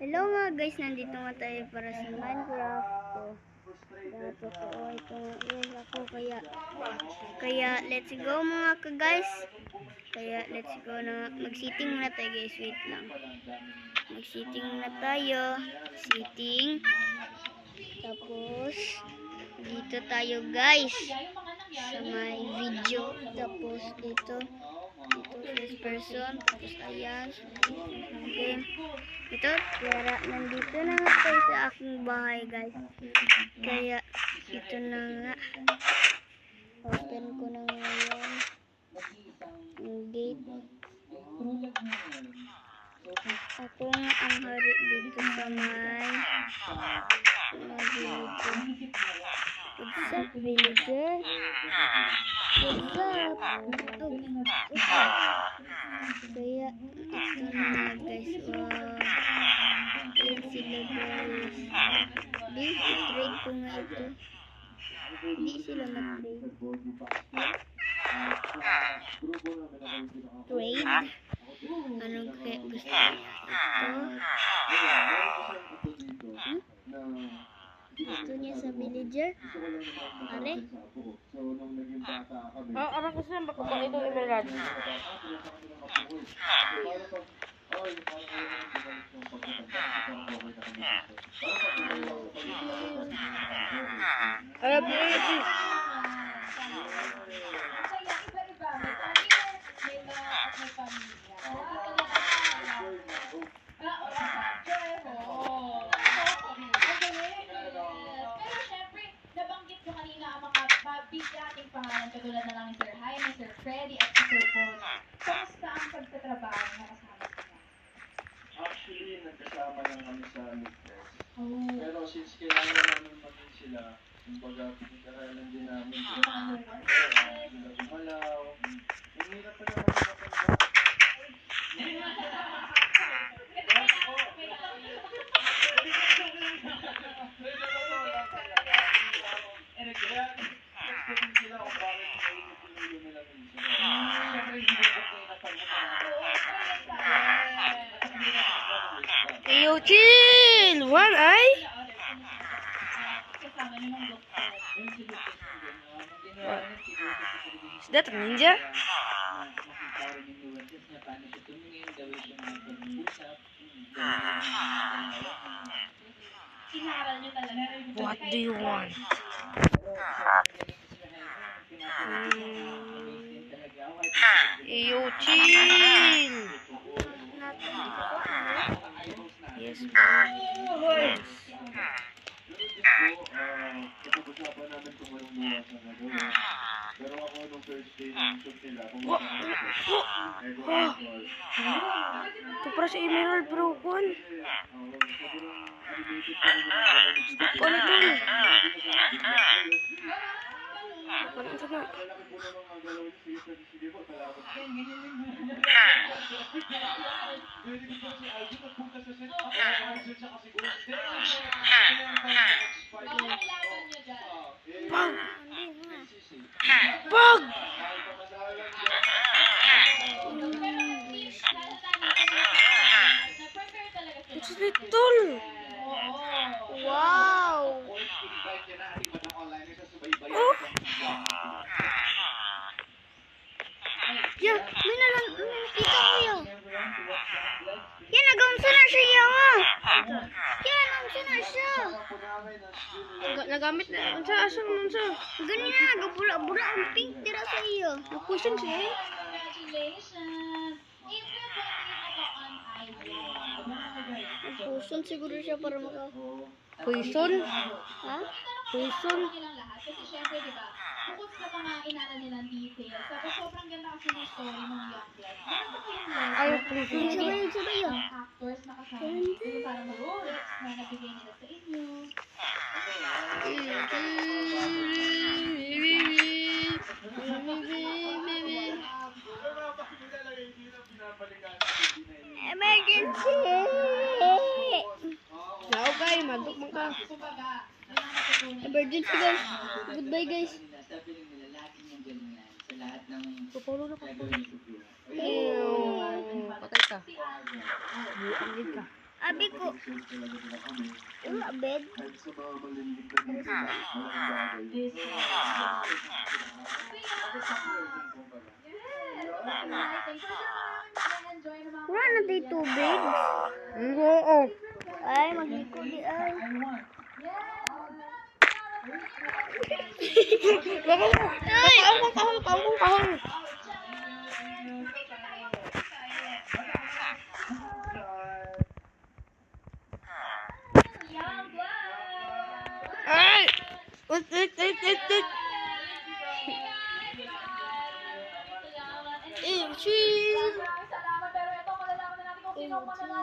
Hello nga guys, nandito nga tayo para sa Minecraft ko. Totoo itong yes ako kaya let's go mga ka guys. Kaya let's go na mag-sitting muna tayo guys, wait lang. Mag-sitting muna tayo. Sitting. Tapos dito tayo guys sa may video. Tapos dito first person. Tapos ayan. Okay. Ito, kaya nandito na nga tayo sa aking bahay guys. Kaya ito na nga. Open ko na ngayon ang gate. Ako nga ang hari dito sa may villager. What's up villager? What's up? Kaya ito na nga guys. Wow. Ayan sila guys. Di, trade ko nga ito. Di sila na-trade. Trade? Anong kaya gusto niya? Ito? Gusto niya sa villager? Are? Anak ko sila baka ito emerald. ating pangalan katulad na lang ni Sir Jaime, Sir Freddy at si Sir Paul. Kamusta ang pagtatrabaho na kasama niya? Actually, nagkasama lang kami sa Ligtas. Oh. Pero since kailangan namin maging sila, kumbaga pinag-aralan din namin sila gumalaw. Mahirap pa naman matanggap. Sila kung bakit mainit yung ulo nila minsan. Siyempre, hindi ko Yo, chill! One eye? Is that a ninja? What do you want? Yo, chill! Yes, Pag-usapan namin kung anong buwasan na gawin. Pero ako nung first day ng shoot nila, kung ito para sa emerald bro, kon. Kon ito. Kon ito na. Pag! Pag! It's little! Wow! Oh! Yeah, may nakita ko yun. Yan, nag-unsa na siya oh. Yan, nag-unsa na siya. Nagamit na. Unsa asang unsa? Gani na, nagabula-bula ang pink dira sa iyo. Napusin siya eh. Congratulations! Puson siguro siya para maka... Poison? Ha? Poison? Kasi syempre, di ba, bukod sa mga inala nilang details, tapos sobrang ganda kasi ng story ng Youngblood. Ano ba yung Ay, poison. Sabay yun. actors na kasama nito, parang mag-lyrics na nabigay nila sa inyo. Emergency! Okay, madok man ka. Emergency guys. Goodbye guys. Pupulo na ka. Patay ka. Buang ka. Abi ko. Search talaga nila kami. Wala, bed. Kahit sa mga maliliit na things na malaking bagay. Wala na tayo tubig. Oo. Ay, magliko di ay. Kahon. Ay! Wait. Salamat, pero ito, malalaman na natin kung sino ang mananalo.